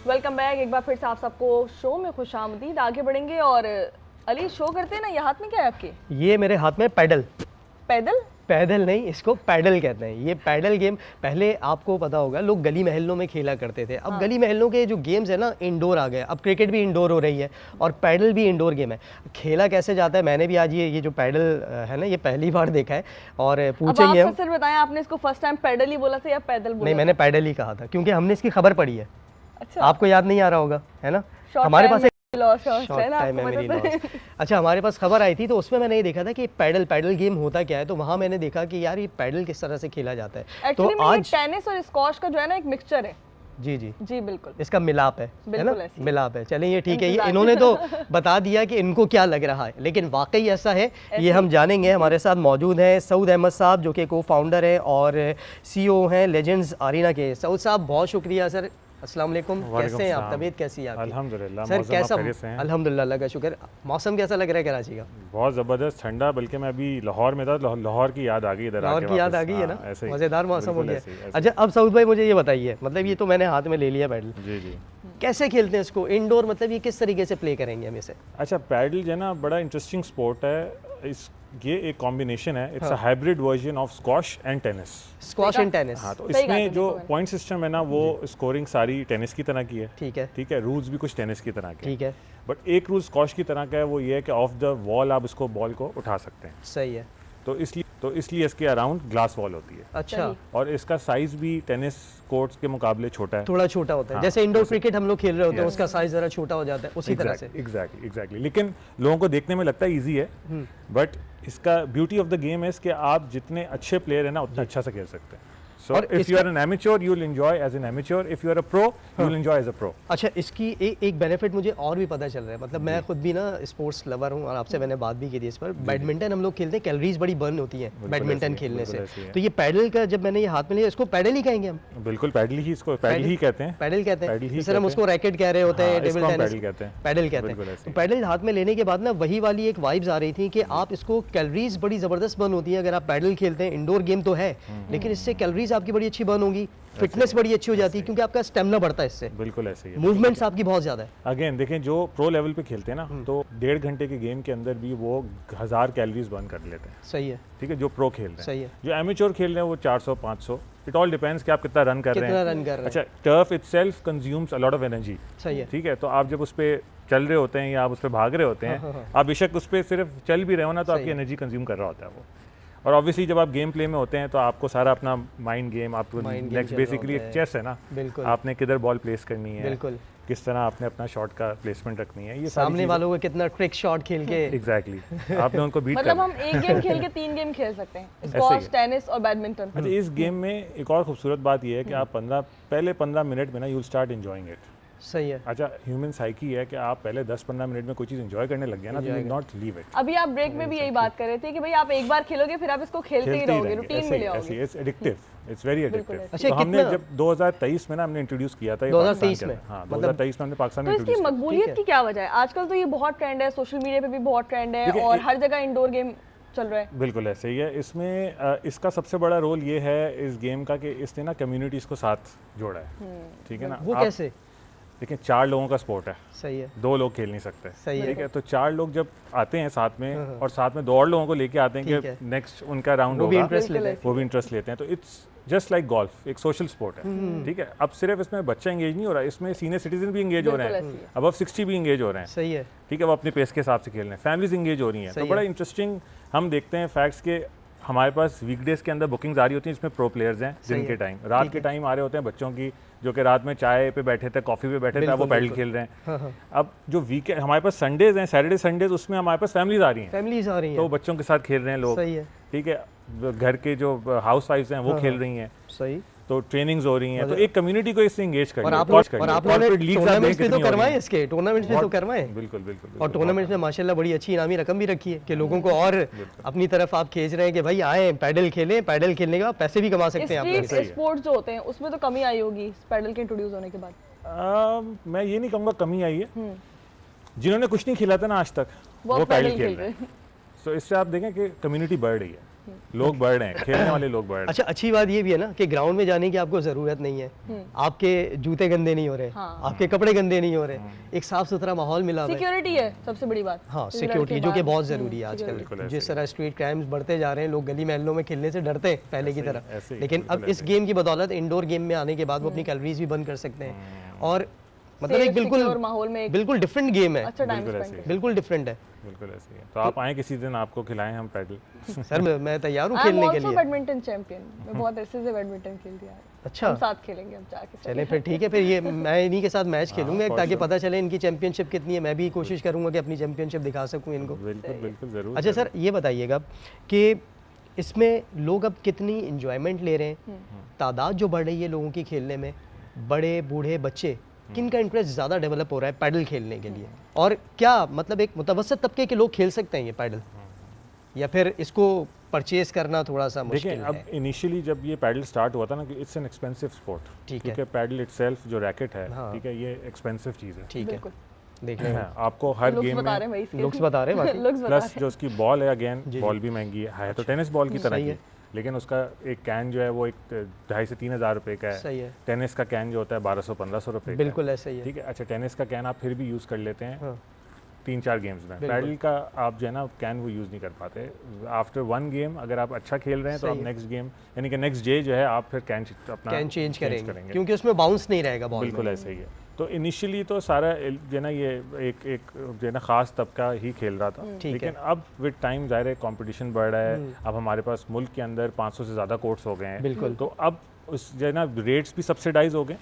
Welcome back. एक बार फिर से आप सबको शो में खुशामदीद। आगे बढ़ेंगे और अली शो करते हैं ना। ये हाथ में क्या है आपके? ये मेरे हाथ में पैडल। पैदल? पैदल नहीं, इसको पैडल कहते हैं। ये पैडल गेम पहले आपको पता होगा लोग गली महलों में खेला करते थे। अब हाँ। गली महलों के जो गेम्स है ना इंडोर आ गए। अब क्रिकेट भी इंडोर हो रही है और पैडल भी इंडोर गेम है। खेला कैसे जाता है, मैंने भी आज ये जो पैडल है ना ये पहली बार देखा है और पूछेंगे अब हम। आप सर बताएं, आपने इसको फर्स्ट टाइम पैडल ही बोला था या पैदल बोला? नहीं, मैंने पैडल ही कहा था क्योंकि हमने इसकी खबर पढ़ी है। अच्छा, आपको याद नहीं आ रहा होगा, है ना? हमारे पास अच्छा, हमारे पास खबर आई थी तो उसमें मैंने ये देखा था कि पैडल गेम होता क्या है। तो वहाँ मैंने देखा कि यार ये पैडल किस तरह से खेला जाता है। तो आज टेनिस और स्क्वॉश का जो है ना एक मिक्सचर है। जी जी जी बिल्कुल, इसका मिलाप है ना? ऐसी मिलाप है। चलें, ये ठीक है। ये इन्होंने तो बता दिया कि इनको क्या लग रहा है, लेकिन वाकई ऐसा है ये हम जानेंगे। हमारे साथ मौजूद हैं सऊद अहमद साहब जो कि को फाउंडर हैं और CEO हैं लेजेंड्स अरीना के। सऊद साहब बहुत शुक्रिया सर। अस्सलाम वालेकुम, कैसे हैं आप? तबीयत कैसी है आपकी? अल्हम्दुलिल्लाह सर कैसा? अल्हमदुलिल्लाह अल्लाह का शुक्र। मौसम कैसा लग रहा है कराची का? बहुत ज़बरदस्त ठंडा, बल्कि मैं अभी लाहौर में था। लाहौर की याद आ गई इधर। लाहौर की याद आ गई है ना? ऐसे मज़ेदार मौसम हो गया। अच्छा, अब सऊद भाई मुझे ये बताइए, मतलब ये तो मैंने हाथ में ले लिया पैडल। जी जी, कैसे खेलते हैं इसको इंडोर? मतलब ये किस तरीके से प्ले करेंगे हम इसे? अच्छा, पैडल जो है ना बड़ा इंटरेस्टिंग स्पोर्ट है। ये एक कॉम्बिनेशन है। It's a hybrid version of squash and tennis. Squash and tennis. हाँ, तो इसमें जो पॉइंट सिस्टम है ना वो स्कोरिंग सारी टेनिस की तरह की है। ठीक है, रूल्स भी कुछ टेनिस की तरह के। ठीक है, बट एक रूल स्क्वॉश की तरह का है, वो ये है कि ऑफ द वॉल आप इसको बॉल को उठा सकते हैं। सही है। तो इसलिए इसके अराउंड ग्लास वॉल होती है। अच्छा, और इसका साइज भी टेनिस कोर्ट्स के मुकाबले छोटा है, थोड़ा छोटा होता है। हाँ, जैसे इंडोर क्रिकेट हम लोग खेल रहे होते हैं उसका साइज जरा छोटा हो जाता है, उसी तरह से। एग्जैक्टली। लेकिन लोगों को देखने में लगता है इजी है, बट इसका ब्यूटी ऑफ द गेम है कि आप जितने अच्छे प्लेयर है ना उतना अच्छा से खेल सकते हैं। So if you are an amateur, you will enjoy as an amateur. If you are a pro, you will enjoy as a pro. अच्छा, इसकी एक बेनिफिट मुझे और भी पता चल रहा है। मतलब मैं खुद भी ना स्पोर्ट्स लवर हूँ और आपसे मैंने बात भी की थी इस पर। बैडमिंटन हम लोग खेलते हैं, कैलोरीज बड़ी बर्न होती हैं बैडमिंटन खेलने से। तो ये पैडल का जब मैंने ये हाथ में लिया, इसको पैडल ही कहेंगे हम? बिल्कुल, पैडल ही, इसको पैडल ही कहते हैं। पैडल कहते हैं, सर हम उसको रैकेट कह रहे होते हैं, टेबल टेनिस पैडल कहते हैं। तो पैडल हाथ में लेने के बाद ना वही वाली एक वाइब्स आ रही थी कि आप इसको, कैलोरीज बड़ी जबरदस्त बर्न होती है अगर आप पैडल खेलते हैं। इंडोर गेम तो है लेकिन इससे कैलोरीज आपकी बड़ी अच्छी बर्न होंगी, फिटनेस बड़ी अच्छी हो जाती है क्योंकि आपका स्टेमिना बढ़ता है इससे। बिल्कुल ऐसे ही है। मूवमेंट्स आपकी बहुत ज्यादा है। अगेन देखें, जो प्रो लेवल पे खेलते हैं ना तो 1.5 घंटे के गेम के अंदर भी वो 1000 कैलोरीज बर्न कर लेते हैं। सही है। ठीक है, जो प्रो खेल रहे हैं। सही है। जो एमेच्योर खेल रहे हैं वो 400-500। इट ऑल डिपेंड्स कि आप कितना रन कर रहे हैं। अच्छा, turf itself consumes a lot of energy. सही है। ठीक है, तो आप जब उस पे चल रहे होते हैं या आप उस पे भाग रहे होते हैं, आप बेशक उस पे सिर्फ चल भी रहे हो ना तो आपकी एनर्जी कंज्यूम कर रहा होता है वो। और ऑब्वियसली जब आप गेम प्ले में होते हैं तो आपको सारा अपना माइंड गेम, आपको नेक्स्ट बेसिकली एक चेस है ना, आपने किधर बॉल प्लेस करनी है, किस तरह आपने अपना शॉट का प्लेसमेंट रखनी है, ये सामने वालों को कितना ट्रिक शॉट खेल के। एग्जैक्टली आपने उनको बीट मतलब हम एक गेम खेल के 3 गेम खेल सकते हैं, स्क्वॉश, टेनिस और बैडमिंटन। अच्छा, इस गेम में एक और खूबसूरत बात ये है कि आप पहले 15 मिनट में ना you will start enjoying it. सही है। अच्छा, ह्यूमन साइकी है कि आप पहले 10-15 मिनट में कोई चीज एंजॉय करने लग गया ना तो you will not leave it. अभी आप ब्रेक में भी यही बात कर रहे थे कि भाई आप एक बार खेलोगे फिर आप इसको खेलते ही रहोगे, रूटीन में ले आओगे। It's addictive, it's very addictive. अच्छा, तो हमने जब 2023 में ना हमने इंट्रोड्यूस किया था, 2023 में, हाँ 2023 में हमने पाकिस्तान में इंट्रोड्यूस किया। तो इसकी मकबूलियत की क्या वजह है? आजकल तो ये बहुत ट्रेंड है, सोशल मीडिया पे भी बहुत ट्रेंड है और हर जगह इंडोर गेम चल रहा है। बिल्कुल ऐसे ही है। इसमें इसका सबसे बड़ा रोल ये है इस गेम का कि इसने ना कम्युनिटीज़ को साथ जोड़ा है। ठीक है ना? वो कैसे? देखिए, 4 लोगों का स्पोर्ट है। सही है। 2 लोग खेल नहीं सकते। सही है। ठीक है, तो 4 लोग जब आते हैं साथ में और साथ में 2 और लोगों को लेके आते हैं कि नेक्स्ट उनका राउंड होगा, वो भी इंटरेस्ट लेते हैं। तो इट्स जस्ट लाइक गोल्फ, एक सोशल स्पोर्ट है। ठीक है, अब सिर्फ इसमें बच्चा इंगेज नहीं हो रहा, इसमें सीनियर सिटीजन भी इंगेज हो रहे हैं, अबव 60 भी इंगेज हो रहे हैं। सही है। ठीक है, वो अपने पेस के हिसाब से खेल रहे हैं, फैमिलीज इंगेज हो रही हैं। तो बड़ा इंटरेस्टिंग हम देखते हैं फैक्ट्स के हमारे पास वीकडेज के अंदर बुकिंग्स आ रही होती हैं जिसमें प्रो प्लेयर्स हैं, दिन के टाइम, रात के टाइम आ रहे होते हैं बच्चों की जो कि रात में चाय पे बैठे थे, कॉफ़ी पे बैठे थे, अब वो पैडल खेल रहे हैं। अब जो वीकेंड हमारे पास संडेज हैं, सैटरडे संडेज, उसमें हमारे पास फैमिलीज आ रही हैं, तो बच्चों के साथ खेल रहे हैं लोग। सही है। ठीक है, घर के जो हाउस वाइफ्स हैं वो खेल रही हैं। सही। तो ट्रेनिंग्स हो रही हैं, तो एक कम्युनिटी को इससे एंगेज कर और आप लोग टूर्नामेंट्स भी तो करवाएं, इसके टूर्नामेंट्स भी तो करवाएं। बिल्कुल बिल्कुल। और टूर्नामेंट्स में माशाल्लाह बड़ी अच्छी इनामी रकम भी रखी है कि लोगों को और अपनी तरफ आप खींच रहे हैं कि भाई आए पैडल खेलें, पैडल खेलने के बाद पैसे भी कमा सकते हैं आप। स्पोर्ट्स जो होते हैं उसमें तो कमी आई होगी पैडल के इंट्रोड्यूस होने के बाद। मैं ये नहीं कहूँगा कमी आई है, जिन्होंने कुछ नहीं खेला था ना आज तक वो पैडल खेल रहे हैं। तो इससे आप देखें कि कम्युनिटी बढ़ रही है। लोग बढ़ रहे हैं, खेलने वाले लोग बढ़ रहे हैं। अच्छा, अच्छी बात ये भी है ना कि ग्राउंड में जाने की आपको ज़रूरत नहीं है, आपके जूते गंदे नहीं हो रहे, आपके कपड़े गंदे नहीं हो रहे, एक साफ सुथरा माहौल मिला हुआ है। सिक्योरिटी है सबसे बड़ी बात। हाँ, सिक्योरिटी जो कि बहुत ज़रूरी है आजकल। जिस तरह स्ट्रीट क्राइम्स बढ़ते जा रहे हैं, लोग गली मोहल्लों में खेलने से डरते हैं पहले की तरह, लेकिन अब इस गेम की बदौलत इंडोर गेम में आने के बाद वो अपनी कैलोरीज भी बंद कर सकते हैं और मतलब एक बिल्कुल माहौल में बिल्कुल डिफरेंट गेम है, अच्छा टाइम स्पेंड बिल्कुल डिफरेंट है। बिल्कुल ऐसे ही है। तो आप आए किसी दिन, आपको खिलाएं हम पैडल। सर मैं तैयार हूँ खेलने के लिए। बैडमिंटन चैंपियन, मैं बहुत ऐसे से बैडमिंटन खेलती हूँ। अच्छा, हम साथ खेलेंगे अब जाके। चले फिर ठीक है, फिर ये मैं इन्हीं के साथ मैच खेलूंगा ताकि पता चले इनकी चैंपियनशिप कितनी है। मैं भी कोशिश करूंगा कि अपनी चैंपियनशिप दिखा सकूं इनको। बिल्कुल बिल्कुल जरूर। अच्छा सर, ये बताइएगा कि इसमें लोग अब कितनी इंजॉयमेंट ले रहे हैं, तादाद जो बढ़ रही है लोगों की खेलने में, बड़े बूढ़े बच्चे, किन का इंटरेस्ट ज़्यादा डेवलप हो रहा है पैडल खेलने के लिए, और क्या मतलब एक मुतवसत तबके के लोग खेल सकते हैं ये पैडल, या फिर इसको परचेज करना थोड़ा सा मुश्किल है? अब इनिशियली जब ये पैडल स्टार्ट हुआ था ना, कि इट्स एन एक्सपेंसिव स्पोर्ट, क्योंकि पैडल इटसेल्फ जो रैकेट है, ठीक है, ये एक्सपेंसिव चीज़ है। ठीक है, देख रहे हैं आपको हर गेम में लुक्स बता रहे हैं, प्लस जो उसकी बॉल है, अगेन बॉल भी महंगी है, तो टेनिस बॉल की तरह की, लेकिन उसका एक कैन जो है वो एक 2,500 से 3,000 रुपए का है। सही है। टेनिस का कैन जो होता है 1,200-1,500 रुपए का। बिल्कुल ऐसा ही है। ठीक है। अच्छा, टेनिस का कैन आप फिर भी यूज़ कर लेते हैं 3-4 गेम्स में। पैडल का आप जो है ना कैन वो यूज़ नहीं कर पाते। आफ्टर वन गेम अगर आप अच्छा खेल रहे हैं तो आप नेक्स्ट गेम यानी कि नेक्स्ट डे जो है आप फिर कैन चेंज करेंगे, क्योंकि उसमें बाउंस नहीं रहेगा बॉल। बिल्कुल ऐसा ही है। तो इनिशियली तो सारा जो है ना ये एक जो है ना ख़ास तबका ही खेल रहा था, लेकिन अब विद टाइम ज़ाहिर है कंपटीशन बढ़ रहा है। अब हमारे पास मुल्क के अंदर 500 से ज़्यादा कोर्ट्स हो गए हैं। बिल्कुल। तो अब उस जो है ना रेट्स भी सब्सिडाइज हो गए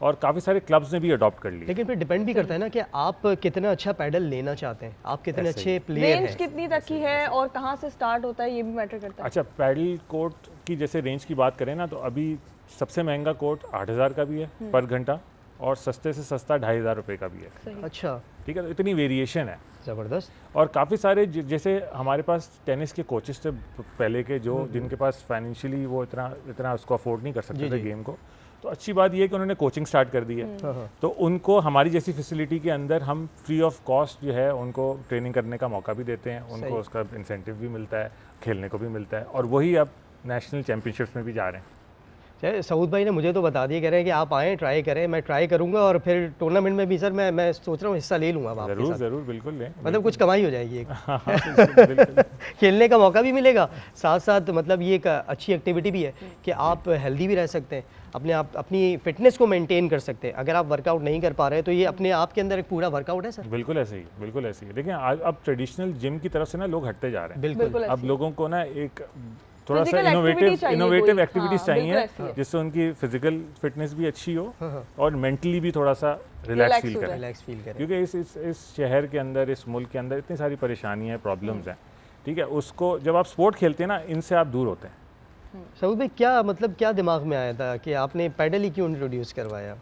और काफ़ी सारे क्लब्स ने भी अडॉप्ट कर लिया। लेकिन फिर डिपेंड भी करता है ना कि आप कितना अच्छा पैडल लेना चाहते हैं, आप कितने अच्छे प्लेयर हैं, रेंज कितनी तक की है और कहाँ से स्टार्ट होता है, ये भी मैटर करता है। अच्छा, पैडल कोर्ट की जैसे रेंज की बात करें ना, तो अभी सबसे महंगा कोर्ट 8,000 का भी है पर घंटा, और सस्ते से सस्ता 2,500 रुपये का भी है। अच्छा, ठीक है। तो इतनी वेरिएशन है, ज़बरदस्त। और काफ़ी सारे जैसे हमारे पास टेनिस के कोचेस थे पहले के, जो जिनके पास फाइनेंशियली वो इतना उसको अफोर्ड नहीं कर सकते थे गेम को, तो अच्छी बात ये है कि उन्होंने कोचिंग स्टार्ट कर दी है। तो उनको हमारी जैसी फैसिलिटी के अंदर हम फ्री ऑफ कॉस्ट जो है उनको ट्रेनिंग करने का मौका भी देते हैं, उनको उसका इंसेंटिव भी मिलता है, खेलने को भी मिलता है, और वही अब नेशनल चैम्पियनशिप्स में भी जा रहे हैं। सऊद भाई ने मुझे तो बता दिया, कह रहे हैं कि आप आएँ, ट्राई करें, मैं ट्राई करूंगा, और फिर टूर्नामेंट में भी सर मैं सोच रहा हूँ हिस्सा ले लूँगा। ज़रूर ज़रूर, बिल्कुल लें, मतलब कुछ कमाई हो जाएगी एक खेलने का मौका भी मिलेगा, साथ साथ मतलब ये एक अच्छी एक्टिविटी भी है कि आप हेल्दी भी रह सकते हैं, अपनी फिटनेस को मेंटेन कर सकते हैं। अगर आप वर्कआउट नहीं कर पा रहे तो ये अपने आप के अंदर एक पूरा वर्कआउट है सर। बिल्कुल ऐसे ही, बिल्कुल ऐसे ही। देखिए अब ट्रेडिशनल जिम की तरफ से ना लोग हटते जा रहे हैं। बिल्कुल। अब लोगों को ना एक थोड़ा सा इनोवेटिव एक्टिविटीज चाहिए, जिससे उनकी फिजिकल फिटनेस भी अच्छी हो और मेंटली भी थोड़ा सा रिलैक्स फील करें, क्योंकि इस शहर के अंदर, इस मुल्क के अंदर इतनी सारी परेशानियां, प्रॉब्लम्स हैं। ठीक है, उसको जब आप स्पोर्ट खेलते हैं ना, इनसे आप दूर होते हैं। सऊद भाई, क्या दिमाग में आया था कि आपने पैडल ही क्यों इंट्रोड्यूस करवाया?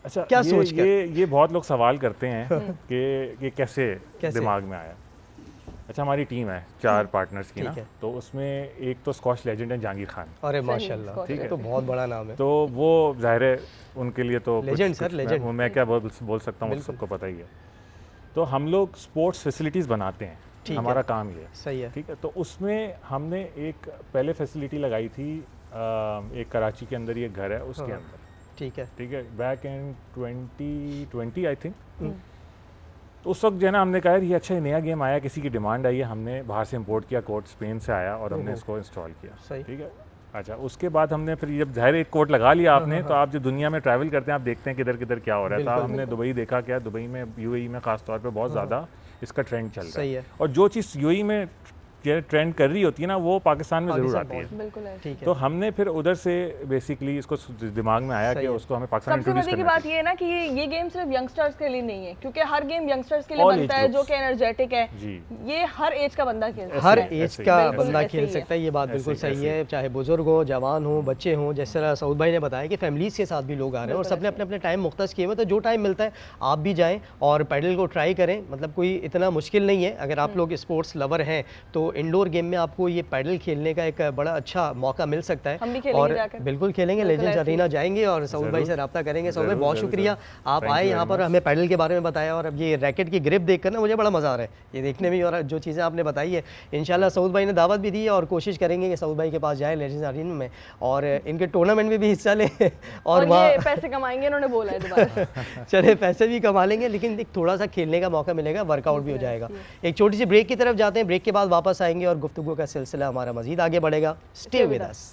अच्छा, क्या सोच ये बहुत लोग सवाल करते हैं कि कैसे दिमाग में आया। अच्छा, हमारी टीम है 4 पार्टनर्स की ना, तो उसमें एक तो स्कॉश लेजेंड है जहांगीर खान। अरे माशाल्लाह, ठीक है, तो बहुत बड़ा नाम है। तो वो जाहिर है उनके लिए तो लेजेंड सर, लेजेंड। मैं क्या बोल सकता हूँ, सबको पता ही है। तो हम लोग स्पोर्ट्स फैसिलिटीज़ बनाते हैं, हमारा काम ये है। सही है। ठीक है। तो उसमें हमने एक पहले फैसिलिटी लगाई थी, एक कराची के अंदर ये घर है उसके अंदर। ठीक है, बैक इन 2020 आई थिंक। तो उस वक्त जो है ना हमने कहा ये अच्छा नया गेम आया, किसी की डिमांड आई है, हमने बाहर से इंपोर्ट किया, कोर्ट स्पेन से आया और हमने इसको इंस्टॉल किया। ठीक है। अच्छा, उसके बाद हमने फिर जब जाहिर एक कोर्ट लगा लिया आपने, तो आप जब दुनिया में ट्रैवल करते हैं आप देखते हैं किधर किधर क्या हो रहा है। तो हमने दुबई देखा, क्या दुबई में, यूएई में खास तौर पे बहुत ज़्यादा इसका ट्रेंड चल रहा है, और जो चीज़ यूएई में ट्रेंड कर रही होती है ना, वो पाकिस्तान में ज़रूर आती है। बिल्कुल है। ठीक है। तो हमने फिर उधर से बेसिकली इसको दिमाग में आया कि उसको हमें पाकिस्तान सबसे बड़ी की बात ये है ना कि ये गेम सिर्फ यंगस्टर्स के लिए नहीं है, क्योंकि हर गेम यंगस्टर्स के लिए बनता है, जो कि एनर्जेटिक है। ये हर एज का बंदा खेल सकता है, हर एज का बंदा खेल सकता है। ये बात बिल्कुल सही है, चाहे बुजुर्ग हो, जवान हो, बच्चे हों। जिस तरह सऊद भाई ने बताया कि फैमिलीज़ के साथ भी लोग आ रहे हैं और सबने अपने अपने टाइम मुख्तस किए हुए, तो जो टाइम मिलता है आप भी जाएँ और पैडल को ट्राई करें। मतलब कोई इतना मुश्किल नहीं है, अगर आप लोग स्पोर्ट्स लवर हैं तो इंडोर गेम में आपको ये पैडल खेलने का एक बड़ा अच्छा मौका मिल सकता है। हम भी खेलेंगे और जाकर। बिल्कुल खेलेंगे, लेजेंड्स अरीना जाएंगे और सऊद भाई से रब्ता करेंगे। सऊद भाई बहुत शुक्रिया, आप आए यहाँ पर, हमें पैडल के बारे में बताया, और अब ये रैकेट की ग्रिप देखकर ना मुझे बड़ा मज़ा आ रहा है ये देखने में, और जो चीज़ें आपने बताई है इंशाल्लाह सऊद भाई ने दावत भी दी है और कोशिश करेंगे कि सऊद भाई के पास जाए लेजेंड्स अरीना में और इनके टूर्नामेंट में भी हिस्सा लें और वहाँ ये पैसे कमाएंगे, उन्होंने बोला है दोबारा। चले पैसे भी कमा लेंगे, लेकिन एक थोड़ा सा खेलने का मौका मिलेगा, वर्कआउट भी हो जाएगा। एक छोटी सी ब्रेक की तरफ जाते हैं, ब्रेक के बाद वापस आएंगे और गुफ्तगू का सिलसिला हमारा मजीद आगे बढ़ेगा। Stay with us.